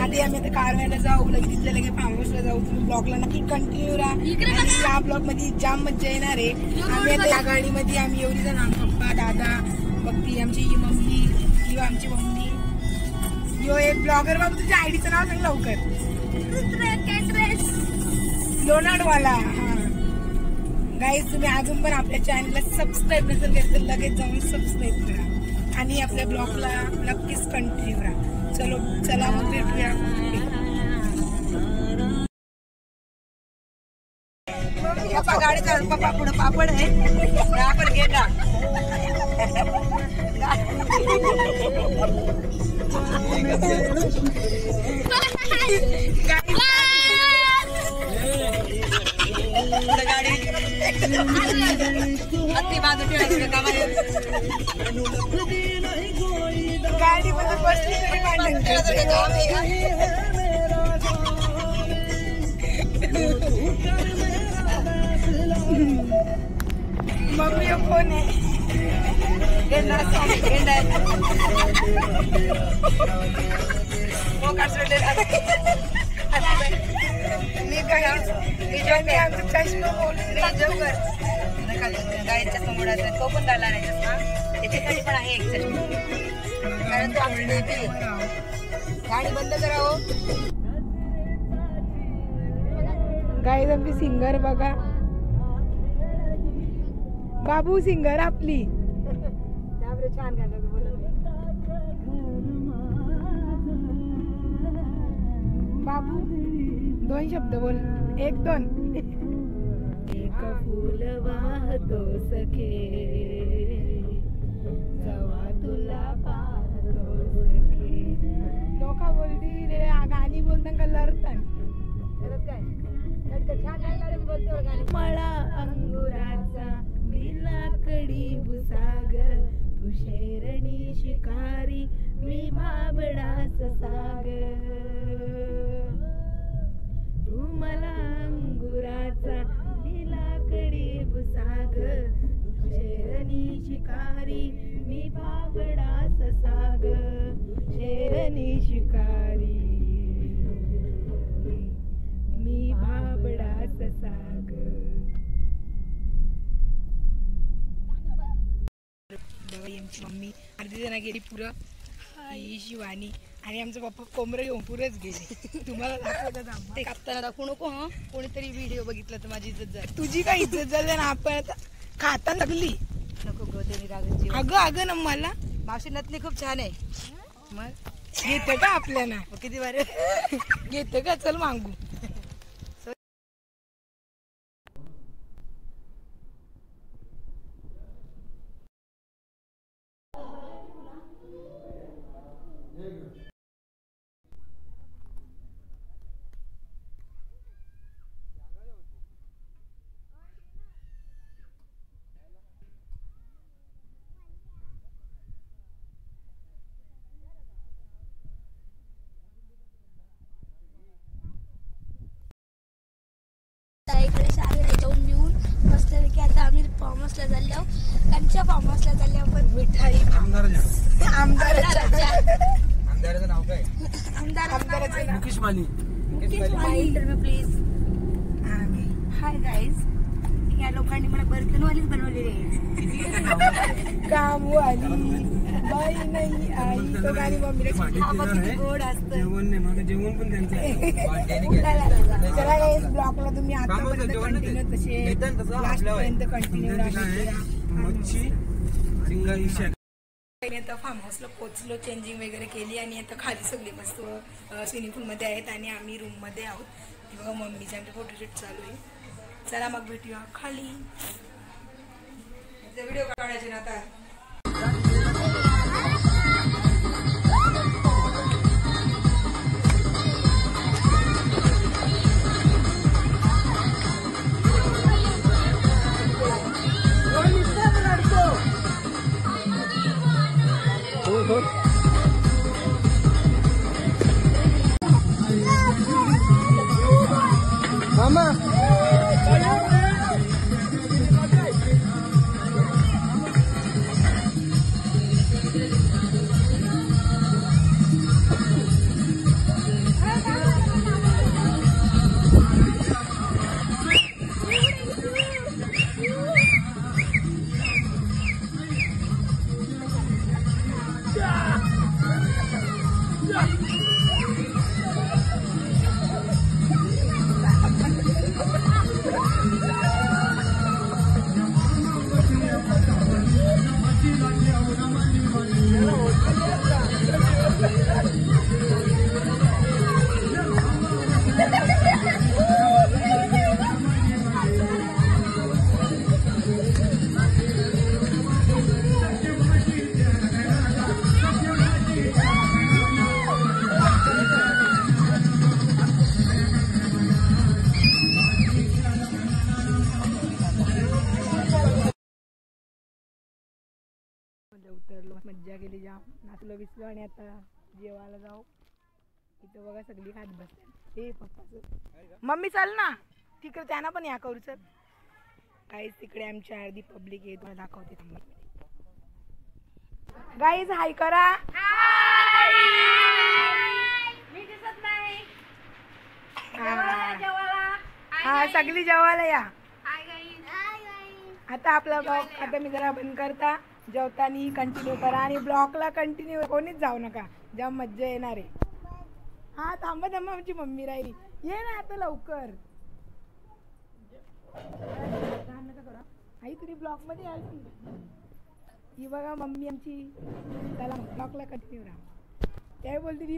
आधी आम्ही आता कारवायला जाऊ, लगेच तिथल्या लगे फार्म हाऊसला जाऊ. तुम्ही ब्लॉगला नक्की कंटिन्यू राहा. या ब्लॉग मध्ये जाम मज्जा येणार आहे. आम्ही आता या गाडीमध्ये आम्ही एवढी जण, पप्पा, दादा, बघती आमची मम्मी, किंवा आमची मम्मी. यो एक ब्लॉगर. बाबू तुझ्या आयडीचं नाव सांग लवकर. लोणाडवाला. हा गाईज, तुम्ही अजून पण आपल्या चॅनलला सबस्क्राईब नसेल केलं तर लगेच जाऊन सबस्क्राईब करा आणि आपल्या ब्लॉगला नक्कीच कंटिन्यू राहा. चलो चला मग भेटूया. पप्पा गाडी चालू. पप्पा पुढे पापड आहे. पापड घे का. गाडी मध्ये बसली तरी भांडण करते. मम्मी फोन आहे. गायच्या समोर तो पण झाला नाही त्याच्याकडे पण आहे एक कारण तो आपली गाडी बंद करावं. गाईज आमची सिंगर बघा. बाबू सिंगर आपली. छान गाणं बाबू. 2 शब्द बोल. 1 2. एक फूल वाहतो सखे जवा तुला पाहतो सखे. लोक बोलती रे गाणी बोलताना लढतात. काय छान गायला बोलतो गाणी. मला अंगुराचा बिलाकडी भुसाग तू शेरणी शिकारी मी भाबडास साग. तू मला अंगुराचा बिलाकडी भुसाग शेरणी शिकारी मी भाबडास साग. शेरणी शिकारी मी भाबडास साग. आमची मम्मी अर्धी जण गेली पुरं. ही शिवानी आणि आमचं पप्पा कोंबडे घेऊन पुरंच गेले. तुम्हाला दाखवतात ते कापताना दाखवू नको. हा कोणीतरी व्हिडिओ बघितला तर माझी इज्जत जाईल. तुझी काय इज्जत झाली ना. आपण खाता लागली नको ग. अगं अगं ना मला मावशी नथनी खूप छान आहे. मग घेते का आपल्याला. किती बारे घेते का. चल मागू. इकडे शाळेला जाऊन येऊन बसले की आता आम्ही फार्म हाऊसला चाललो. त्यांच्या फार्म हाऊसला चालले आपण. मिठाई आमदाराचं नाव काय. आमदाराचं Mukesh Mali. Interview please. Hi guys. या लोकांनी मला बर्तनवालीच बनवलेली आहे. काम वाली बाई नाही आई. तो गाणी मम्मीला गोड असतं. जेवण पण त्यांचं. चला गाईज ब्लॉगला तुम्ही आतापर्यंत कंटिन्यू तसे लास्टपर्यंत कंटिन्यू राहा. आता फार्म हाऊसला पोचलो. चेंजिंग वगैरे केली आणि आता खाली सगळी मस्त स्विमिंग पूल मध्ये आहेत आणि आम्ही रूम मध्ये आहोत. तेव्हा मम्मीचे आमचे फोटोशूट चालू आहे. चला मग भेटूया खाली. व्हिडिओ काढायचे ना आता. मज्जा केली जाम, नाचलो बिचलो आणि आता जेवायला जाऊ. इथं बघा सगळी खात बसते. हे पप्पाचं मम्मी चल ना तिकडे, त्यांना पण या करू. चल गाईज तिकडे आमची अर्धी पब्लिक आहे, तुम्हाला दाखवते. गाईज हाय करा. हा सगळी जेवायला या. आता आपला ब्लॉग आता मी जरा बंद करता, जेवतानी कंटिन्यू करा आणि ब्लॉगला कंटिन्यू कोणीच जाऊ नका, जेव्हा मज्जा येणार आहे. हा थांबा थांबा, आमची मम्मी राहिली, ये ना आता लवकर. आई तुझी ब्लॉग मध्ये आली. ही बघा मम्मी आमची, त्याला ब्लॉगला कंटिन्यू राहा. काय बोलते ती,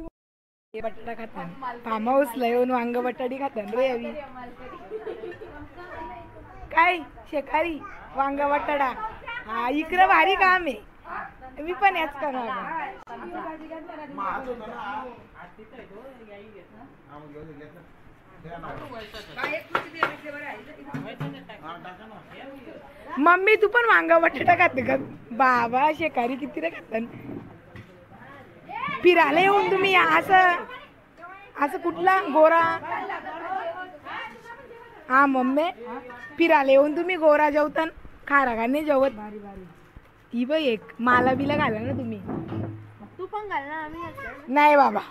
हे बटाटा खातात फार्म हाऊसला येऊन, वांग बटाटी खातात रे अवी. काय शेकारी वांगा बटाटा, हा इकडं भारी काम आहे, मी पण याच करणार. मम्मी तू पण वांगा बटाटा खाते का? बाबा शेकारी किती रे खातात. फिरायला येऊन तुम्ही असं असं कुठला गोरा, हा मम्मी फिरायला येऊन तुम्ही गोरा जेवतान, खारा का नाही जेवत. भारी भारी ती बाई एक माला बिला घाला ना तुम्ही. तू पण घाल ना. आम्ही नाही बाबा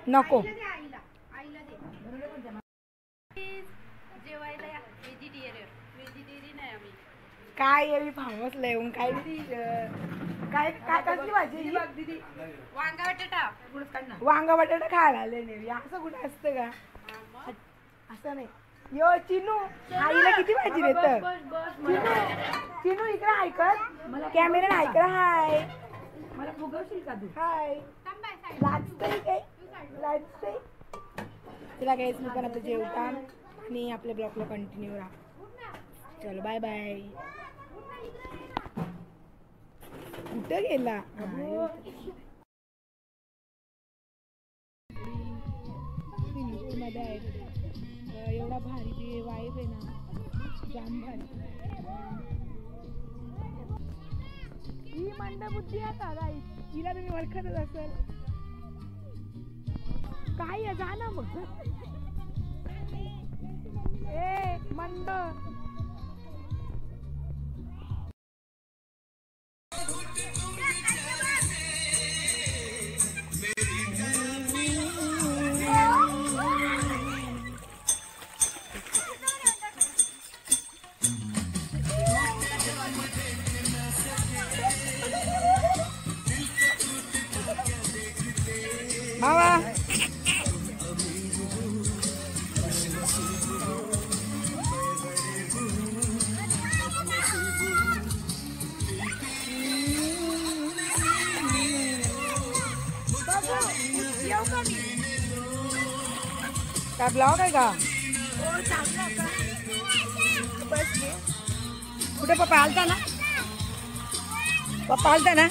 नको. काय येवी फार्म हाऊसला येऊन काय काय काय कसली भाजी, वांगा बटाटा. वांगा बटाटा खायला आले नाही, असं कुठे असतं का? असं नाही. यो चिनू आईला किती भाजी देत. चिनू इकडे ऐकत, कॅमेरा ऐकत. हाय मला फुगवशील का तू? हाय लाजतंय काय, लाजतंय. तुला काहीच मी पण आता जेवता आणि आपल्या ब्लॉगला कंटिन्यू राहा. चलो बाय बाय. कुठं गेला? मध्ये आहे एवढा भारी ते वाईब आहे ना, जाम भारी. ही मंडबुद्धी आता गाई, हिला तुम्ही ओळखतच असेल. काय आहे जा ना मग. ए मंड मावा. काय ब्लॉग आहे का? कुठे पप्पा आलता ना, पप्पा आलता ना.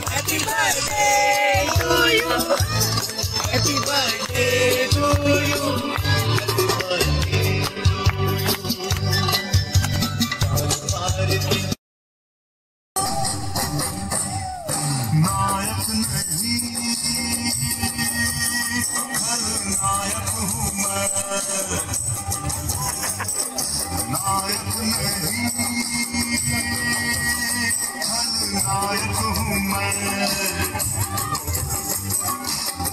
Happy birthday to you. Happy birthday to you. नायक नहीं खलनायक हूँ मैं, नायक नहीं खलनायक हूँ मैं,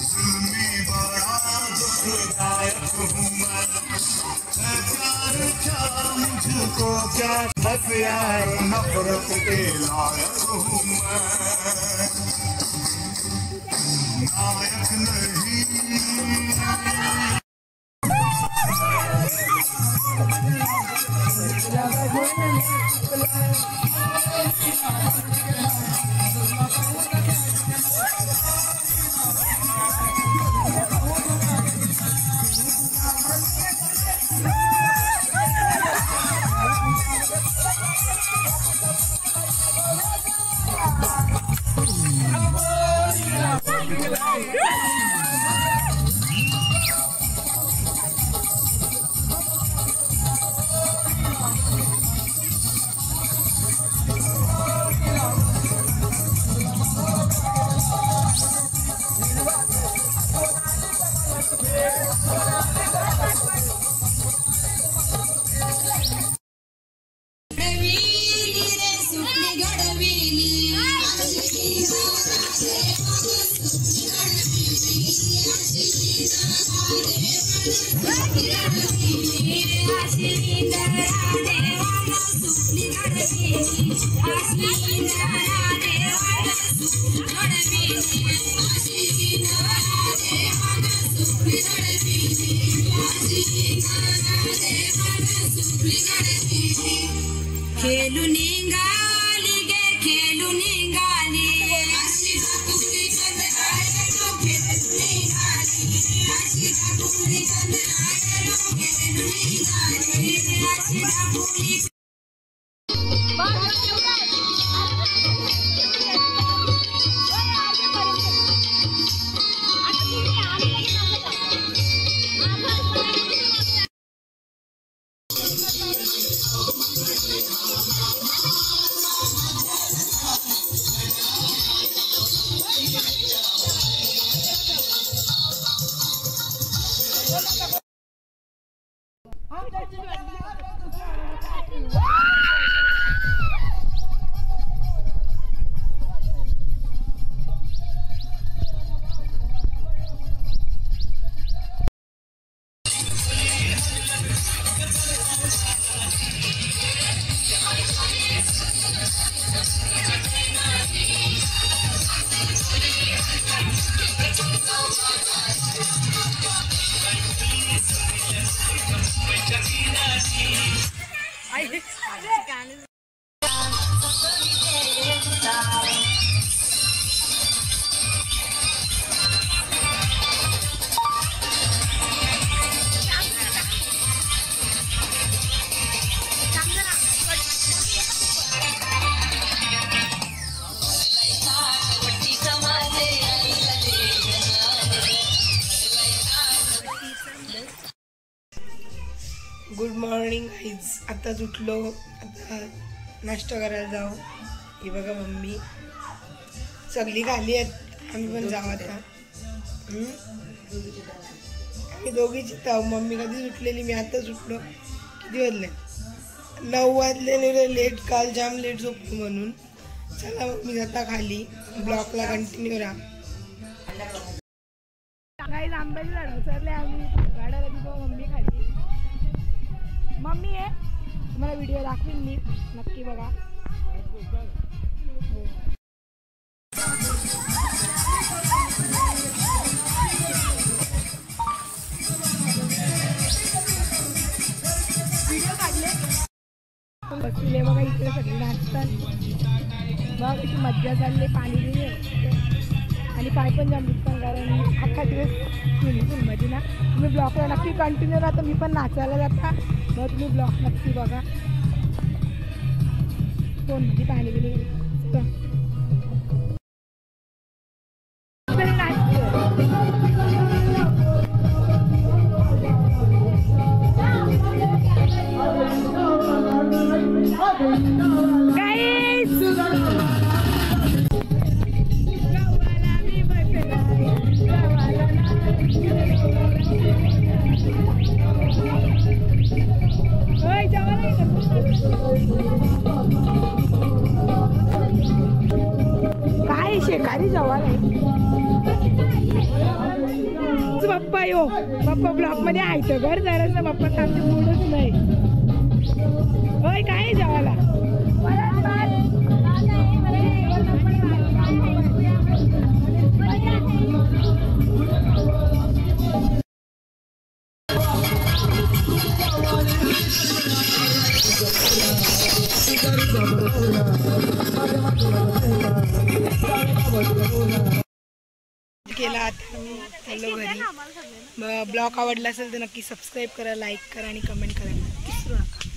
जुल्मी बड़ा दुखदायक हूँ मैं, प्यार क्या मुझको क्या बस यार नफरत के लायक हूँ मैं, नायक नहीं खेलू निघाली गे खेलू निघाली गुड मॉर्निंग गाईज. आताच उठलो, आता नाश्ता करायला जाऊ. ही बघा मम्मी सगळी खाली आहेत, आम्ही पण जाऊ आता. आम्ही दोघीच इथं. मम्मी कधीच उठलेली, मी आताच उठलो. किती वाजले? 9 वाजले. लेट, काल जाम लेट झोपलो म्हणून. चला मग मी जाता खाली, ब्लॉकला कंटिन्यू राहा. काही आंब्याची झाडं उचलले आम्ही, गाड्याला तिथं मम्मी खाली. मम्मी आहे, तुम्हाला व्हिडिओ दाखवीन मी, नक्की बघा. व्हिडिओ काढले बसले बघा, इकडे सगळे नाचतात बघा, कशी मज्जा चालली. पाणी दिले आणि पाय पण जाम दुखतात, कारण अख्खा दिवस स्विमिंग पूलमध्ये ना. तुम्ही ब्लॉकला नक्की कंटिन्यू राहता. मी पण नाचायला जाता, मग तुम्ही ब्लॉक नक्की बघा. फोनमध्ये पाणी बिणी काय शेकारी जवाल आहे बाप्पा. यो बाप्पा ब्लॉक मध्ये आहे तर घर जरासं बाप्पा, आमचे मूडच नाही. होय काय जेवायला? केला आता मी चाललो घरी. ब्लॉग आवडला असेल तर नक्की सबस्क्राईब करा, लाईक करा आणि कमेंट करा, विसरू नका.